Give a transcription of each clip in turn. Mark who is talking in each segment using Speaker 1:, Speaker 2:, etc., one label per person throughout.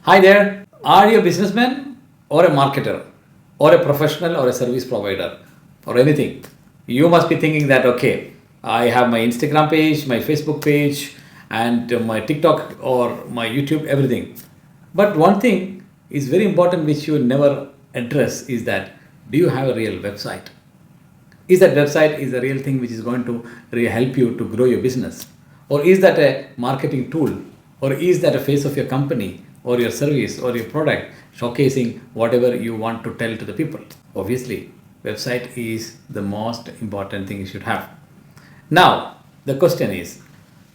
Speaker 1: Hi there. Are you a businessman or a marketer or a professional or a service provider or anything? You must be thinking that, okay, I have my Instagram page, my Facebook page, and my TikTok or my YouTube, everything. But one thing is very important which you never address is that do you have a real website? Is that website is the real thing which is going to really help you to grow your business? Or is that a marketing tool? Or is that a face of your company or your service or your product showcasing whatever you want to tell to the people? Obviously, website is the most important thing you should have. Now, the question is,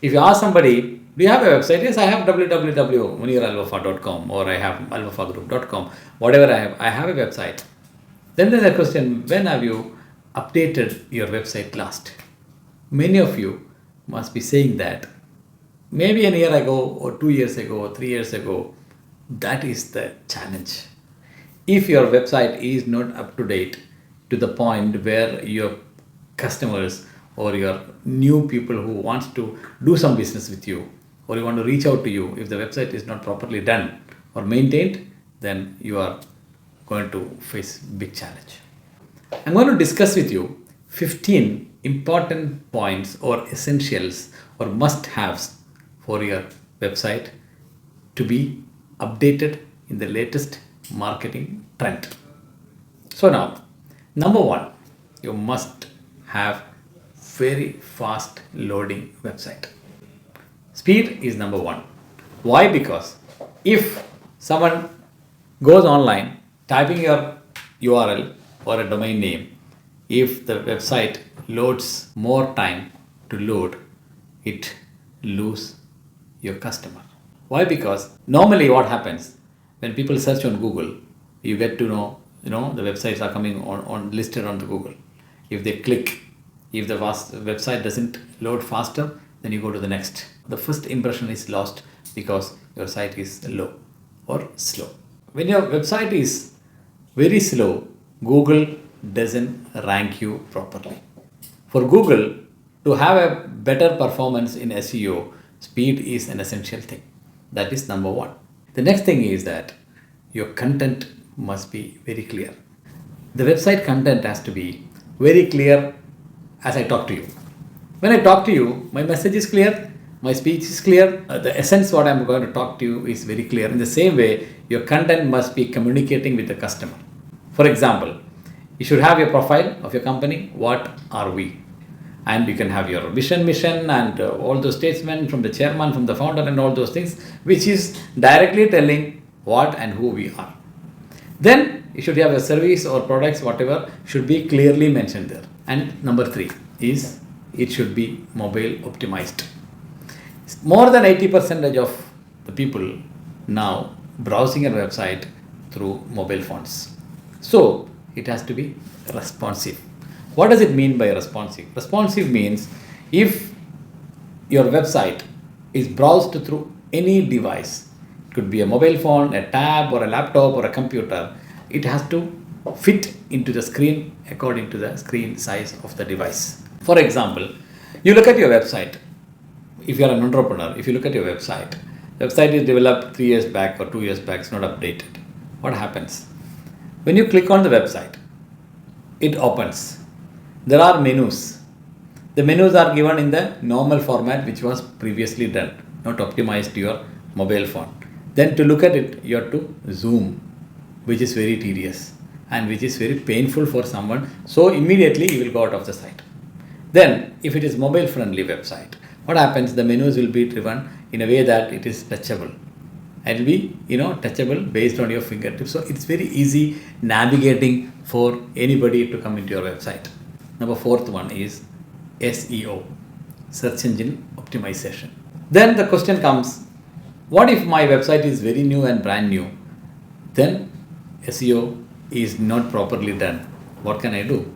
Speaker 1: if you ask somebody, do you have a website? Yes, I have www.muneeralwafaa.com or I have alwafaagroup.com, whatever I have a website. Then there's a question, when have you updated your website last? Many of you must be saying that maybe a year ago or 2 years ago or 3 years ago. That is the challenge. If your website is not up to date to the point where your customers or your new people who wants to do some business with you or you want to reach out to you, if the website is not properly done or maintained, then you are going to face big challenge. I'm going to discuss with you 15 important points or essentials or must-haves for your website to be updated in the latest marketing trend. So now, number one, you must have very fast loading website. Speed is number one. Why? Because if someone goes online typing your URL or a domain name, if the website loads more time to load, it lose your customer. Why? Because normally what happens when people search on Google, you get to know, the websites are coming on listed on the Google. If they click, if the website doesn't load faster, then you go to the next. The first impression is lost because your site is low or slow. When your website is very slow, Google doesn't rank you properly. For Google to have a better performance in SEO, speed is an essential thing. That is number one. The next thing is that your content must be very clear. The website content has to be very clear as I talk to you. When I talk to you, my message is clear, my speech is clear, the essence what I'm going to talk to you is very clear. In the same way, your content must be communicating with the customer. For example, you should have your profile of your company. What are we? And you can have your vision, mission, and all those statements from the chairman, from the founder, and all those things, which is directly telling what and who we are. Then you should have a service or products, whatever, should be clearly mentioned there. And number three is it should be mobile optimized. More than 80% of the people now browsing a website through mobile phones. So it has to be responsive. What does it mean by responsive? Responsive means if your website is browsed through any device, it could be a mobile phone, a tab, or a laptop, or a computer, it has to fit into the screen according to the screen size of the device. For example, you look at your website. If you are an entrepreneur, if you look at your website is developed 3 years back or 2 years back, it's not updated. What happens? When you click on the website, it opens. There are menus. The menus are given in the normal format which was previously done, not optimized to your mobile phone. Then to look at it, you have to zoom, which is very tedious and which is very painful for someone. So immediately you will go out of the site. Then if it is mobile friendly website, what happens? The menus will be driven in a way that it is touchable. It will be, touchable based on your fingertips. So it's very easy navigating for anybody to come into your website. Number fourth one is SEO, search engine optimization. Then the question comes, what if my website is very new and brand new? Then SEO is not properly done. What can I do?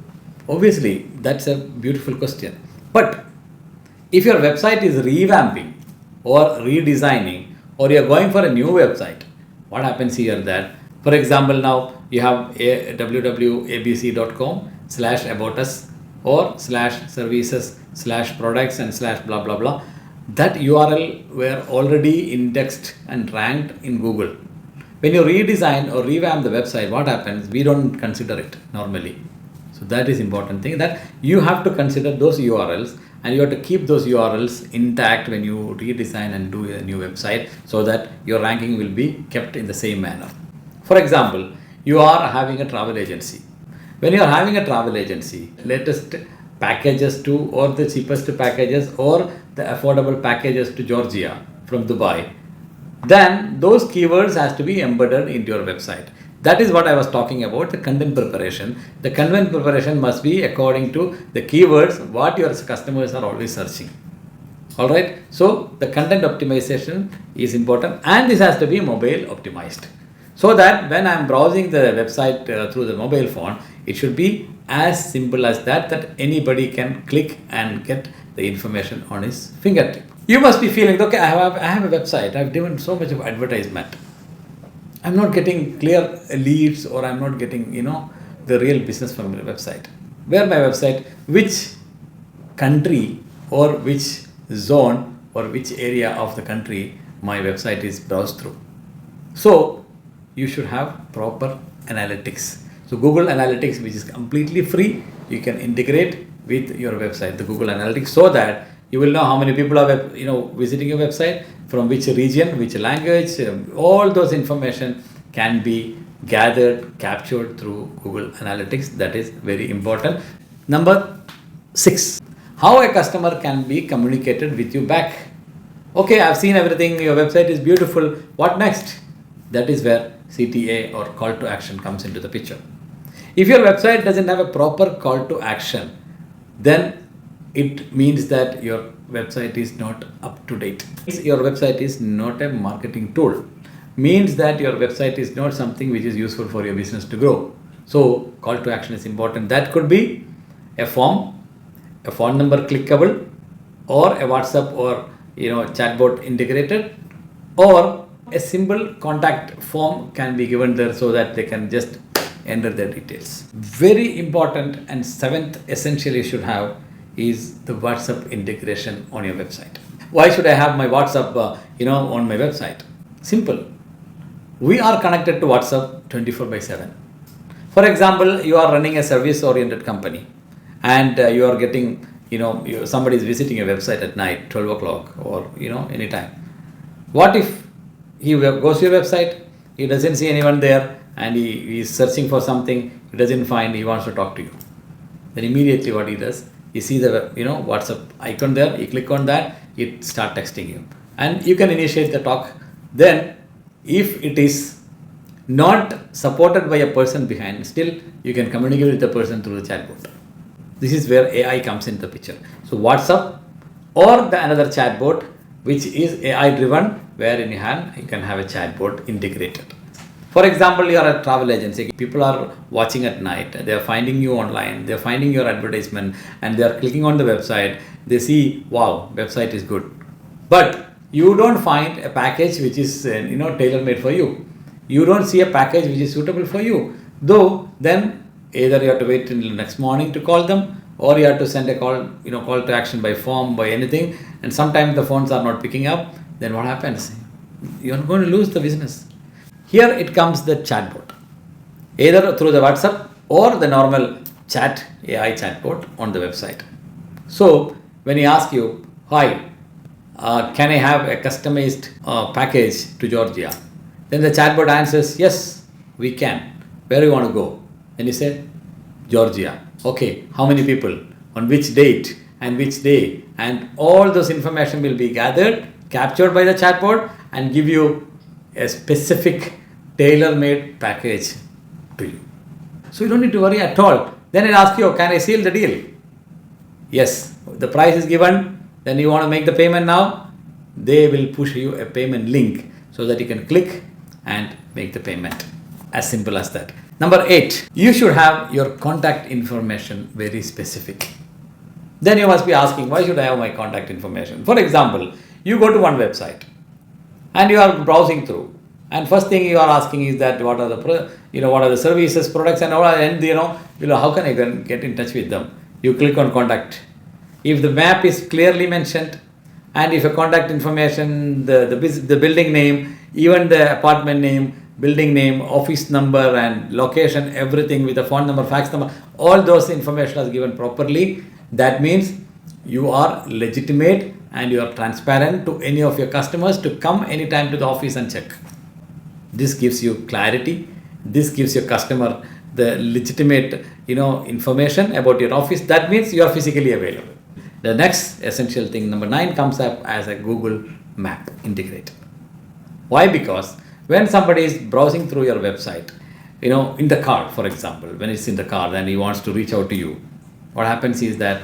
Speaker 1: Obviously, that's a beautiful question. But if your website is revamping or redesigning or you're going for a new website, what happens here that, for example, now you have www.abc.com/about us or /services/products and /blah blah blah. That URL were already indexed and ranked in Google. When you redesign or revamp the website, what happens? We don't consider it normally. So that is important thing, that you have to consider those URLs, and you have to keep those URLs intact when you redesign and do a new website, so that your ranking will be kept in the same manner. For example, you are having a travel agency. When you are having a travel agency, latest packages to, or the cheapest packages, or the affordable packages to Georgia from Dubai, then those keywords has to be embedded into your website. That is what I was talking about, the content preparation. The content preparation must be according to the keywords what your customers are always searching. Alright, so the content optimization is important, and this has to be mobile optimized. So that when I am browsing the website through the mobile phone, it should be as simple as that anybody can click and get the information on his fingertip. You must be feeling, okay, I have a website, I've given so much of advertisement. I'm not getting clear leads, or I'm not getting, the real business from the website. Where my website, which country or which zone or which area of the country my website is browsed through. So you should have proper analytics. So Google Analytics, which is completely free, you can integrate with your website, the Google Analytics, so that you will know how many people are visiting your website, from which region, which language. All those information can be gathered, captured through Google Analytics. That is very important. Number 6, how a customer can be communicated with you back. Okay, I've seen everything, your website is beautiful, what next? That is where CTA, or call to action, comes into the picture. If your website doesn't have a proper call to action, then it means that your website is not up to date. Your website is not a marketing tool. Means that your website is not something which is useful for your business to grow. So call to action is important. That could be a form, a phone number clickable, or a WhatsApp or chatbot integrated, or a simple contact form can be given there, so that they can just enter their details. Very important, and 7th essential you should have is the WhatsApp integration on your website. Why should I have my WhatsApp on my website? Simple. We are connected to WhatsApp 24/7. For example, you are running a service oriented company, and you are getting somebody is visiting your website at night, 12 o'clock, or anytime. What if he goes to your website, he doesn't see anyone there, and he is searching for something, he doesn't find, he wants to talk to you? Then immediately what he does, you see the WhatsApp icon there, you click on that, it start texting you, and you can initiate the talk. Then if it is not supported by a person behind, still you can communicate with the person through the chatbot. This is where AI comes into the picture. So WhatsApp or another chatbot which is AI driven, where in your hand you can have a chatbot integrated. For example, you are a travel agency. People are watching at night. They are finding you online. They are finding your advertisement, and they are clicking on the website. They see, wow, website is good. But you don't find a package which is tailor-made for you. You don't see a package which is suitable for you. Though then either you have to wait until next morning to call them, or you have to send a call to action by form, by anything. And sometimes the phones are not picking up. Then what happens? You are going to lose the business. Here it comes the chatbot, either through the WhatsApp or the normal chat AI chatbot on the website. So when he asks you, hi, can I have a customized package to Georgia? Then the chatbot answers, yes, we can. Where do you want to go? Then you say, Georgia. Okay, how many people? On which date and which day? And all those information will be gathered, captured by the chatbot, and give you a specific tailor-made package to you. So you don't need to worry at all. Then it asks you, can I seal the deal? Yes, the price is given. Then you want to make the payment now. They will push you a payment link so that you can click and make the payment. As simple as that. Number 8, you should have your contact information very specific. Then you must be asking, why should I have my contact information? For example, you go to one website and you are browsing through, and first thing you are asking is that what are the services, products, and all, and how can I get in touch with them? You click on contact. If the map is clearly mentioned, and if a contact information, the building name, even the apartment name, building name, office number and location, everything with the phone number, fax number, all those information is given properly. That means you are legitimate and you are transparent to any of your customers to come anytime to the office and check. This gives you clarity. This gives your customer the legitimate, information about your office. That means you are physically available. The next essential thing, number 9, comes up as a Google Map integrator. Why? Because when somebody is browsing through your website, in the car, for example, when it's in the car and he wants to reach out to you, what happens is that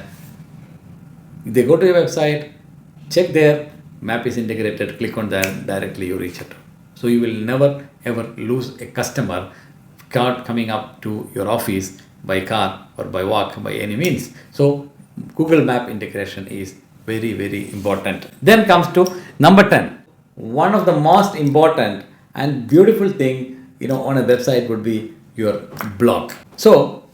Speaker 1: they go to your website, check there, map is integrated, click on that, directly you reach out. So you will never ever lose a customer car coming up to your office by car or by walk by any means. So Google Map integration is very, very important. Then comes to number 10. One of the most important and beautiful thing, on a website would be your blog. So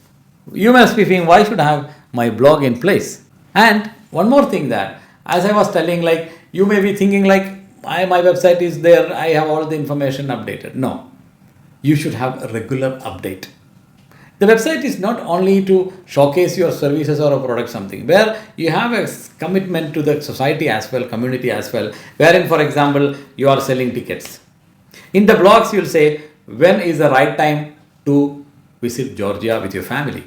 Speaker 1: you must be thinking, why should I have my blog in place? And one more thing that, as I was telling, like you may be thinking like, my website is there, I have all the information updated. No, you should have a regular update. The website is not only to showcase your services or a product something, where you have a commitment to the society as well, community as well, wherein, for example, you are selling tickets. In the blogs, you'll say, when is the right time to visit Georgia with your family?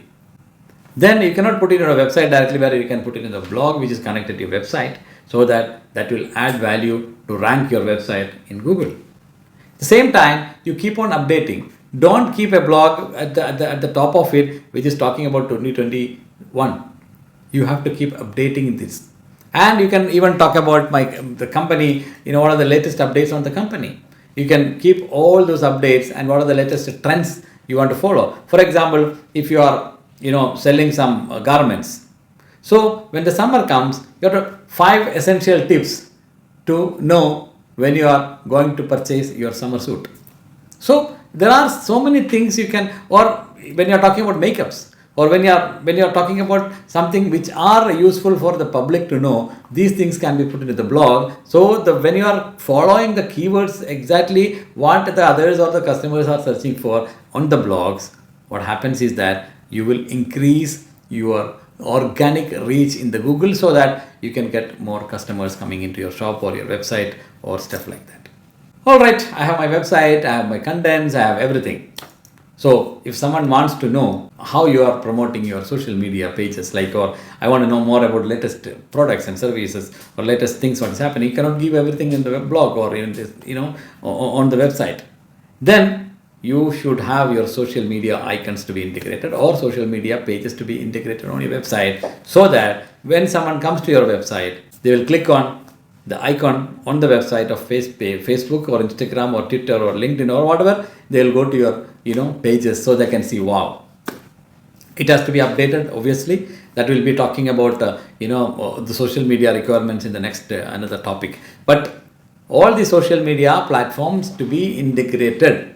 Speaker 1: Then you cannot put it on a website directly, where you can put it in the blog, which is connected to your website, so that will add value to rank your website in Google. At the same time, you keep on updating. Don't keep a blog at the top of it, which is talking about 2021. You have to keep updating this. And you can even talk about the company, what are the latest updates on the company. You can keep all those updates and what are the latest trends you want to follow. For example, if you are, selling some garments. So when the summer comes, you have 5 essential tips to know when you are going to purchase your summer suit. So there are so many things you can, or when you are talking about makeups, or when you are talking about something which are useful for the public to know, these things can be put into the blog. So when you are following the keywords exactly what the others or the customers are searching for on the blogs, what happens is that you will increase your organic reach in the Google, so that you can get more customers coming into your shop or your website or stuff like that. All right, I have my website, I have my contents, I have everything. So if someone wants to know how you are promoting your social media pages, or I want to know more about latest products and services or latest things what is happening, you cannot give everything in the web blog or in this, on the website. Then you should have your social media icons to be integrated or social media pages to be integrated on your website, so that when someone comes to your website, they will click on the icon on the website of Facebook or Instagram or Twitter or LinkedIn or whatever, they will go to your pages, so they can see, wow. It has to be updated, obviously. That will be talking about the social media requirements in the next another topic. But all the social media platforms to be integrated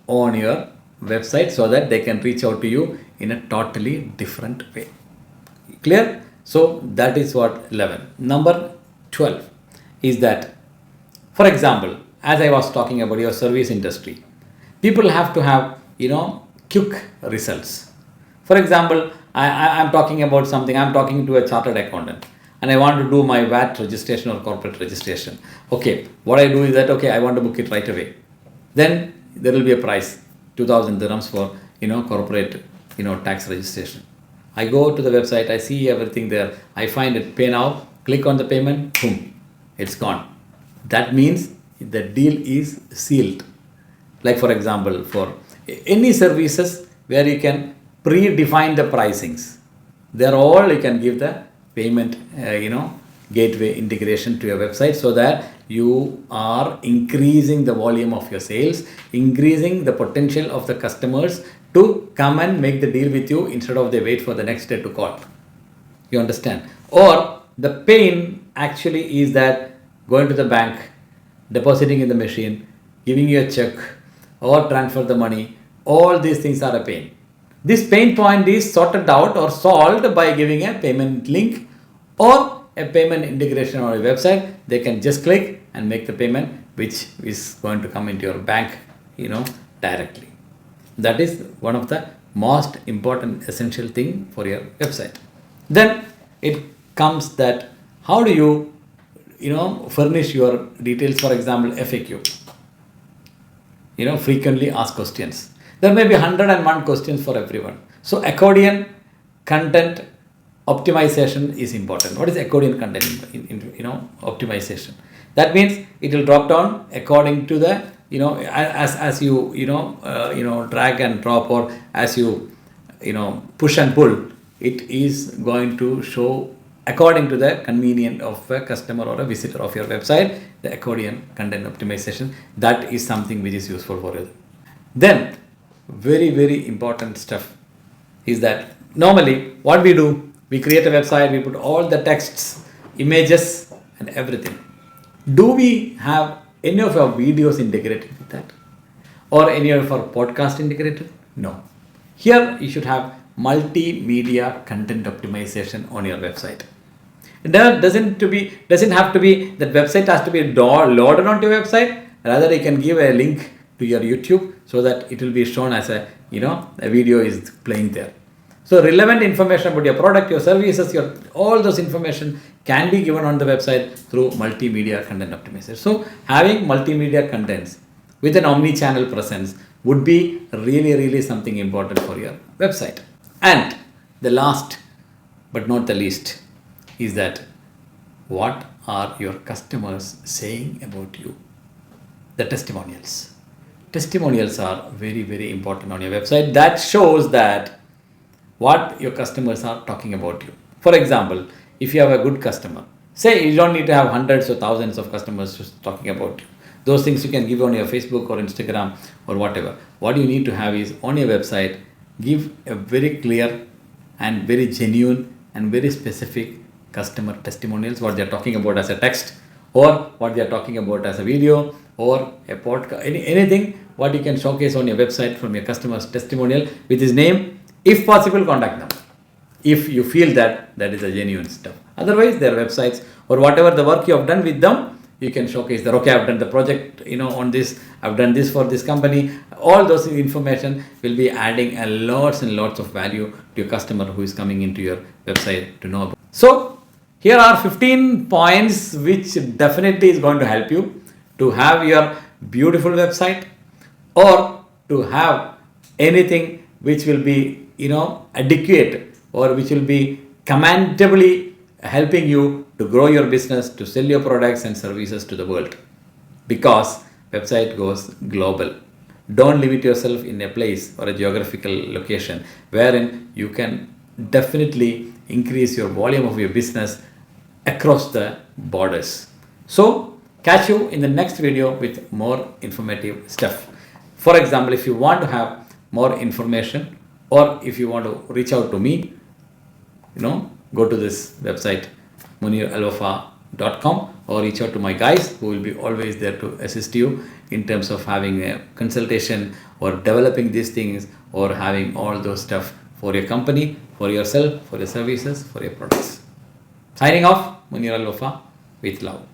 Speaker 1: on your website, so that they can reach out to you in a totally different way. Clear? So that is what 11. Number 12 is that, for example, as I was talking about your service industry, people have to have, quick results. For example, I'm talking about something, I'm talking to a chartered accountant and I want to do my VAT registration or corporate registration. Okay, what I do is that, I want to book it right away. Then there will be a price, 2,000 dirhams for, corporate, tax registration. I go to the website, I see everything there. I find it, pay now, click on the payment, boom, it's gone. That means the deal is sealed. Like for example, for any services where you can predefine the pricings, they're all, you can give the payment, gateway integration to your website, so that you are increasing the volume of your sales, increasing the potential of the customers to come and make the deal with you instead of they wait for the next day to call. You understand? Or the pain actually is that going to the bank, depositing in the machine, giving you a check or transfer the money, all these things are a pain. This pain point is sorted out or solved by giving a payment link or a payment integration on your website. They can just click and make the payment, which is going to come into your bank, directly. That is one of the most important essential thing for your website. Then it comes that how do you furnish your details. For example, FAQ, frequently asked questions. There may be 101 questions for everyone. So accordion content optimization is important. What is accordion content optimization? That means it will drop down according to the as you drag and drop, or as you push and pull. It is going to show according to the convenience of a customer or a visitor of your website. The accordion content optimization, that is something which is useful for you. Then very, very important stuff is that normally what we do, we create a website, we put all the texts, images and everything. Do we have any of our videos integrated with that, or any of our podcast integrated? No. Here you should have multimedia content optimization on your website. It doesn't have to be that website has to be loaded onto your website. Rather, you can give a link to your YouTube so that it will be shown as a video is playing there. So relevant information about your product, your services, all those information can be given on the website through multimedia content optimization. So having multimedia contents with an omni-channel presence would be really, really something important for your website. And the last but not the least is that what are your customers saying about you? The testimonials. Testimonials are very, very important on your website. That shows that what your customers are talking about you. For example, if you have a good customer, say you don't need to have hundreds or thousands of customers just talking about you. Those things you can give on your Facebook or Instagram or whatever. What you need to have is on your website, give a very clear and very genuine and very specific customer testimonials, what they are talking about as a text, or what they are talking about as a video, or a podcast, anything what you can showcase on your website from your customer's testimonial with his name, if possible contact number, if you feel that is a genuine stuff. Otherwise, their websites or whatever the work you have done with them, you can showcase that, okay, I've done the project on this, I've done this for this company. All those information will be adding a lots and lots of value to your customer who is coming into your website to know about. So here are 15 points which definitely is going to help you to have your beautiful website, or to have anything which will be adequate, or which will be commendably helping you to grow your business, to sell your products and services to the world, because website goes global. Don't limit yourself in a place or a geographical location wherein you can definitely increase your volume of your business across the borders. So catch you in the next video with more informative stuff. For example, if you want to have more information, or if you want to reach out to me, go to this website MuneerAlWafaa.com, or reach out to my guys who will be always there to assist you in terms of having a consultation or developing these things, or having all those stuff for your company, for yourself, for your services, for your products. Signing off, Muneer AlWafaa with love.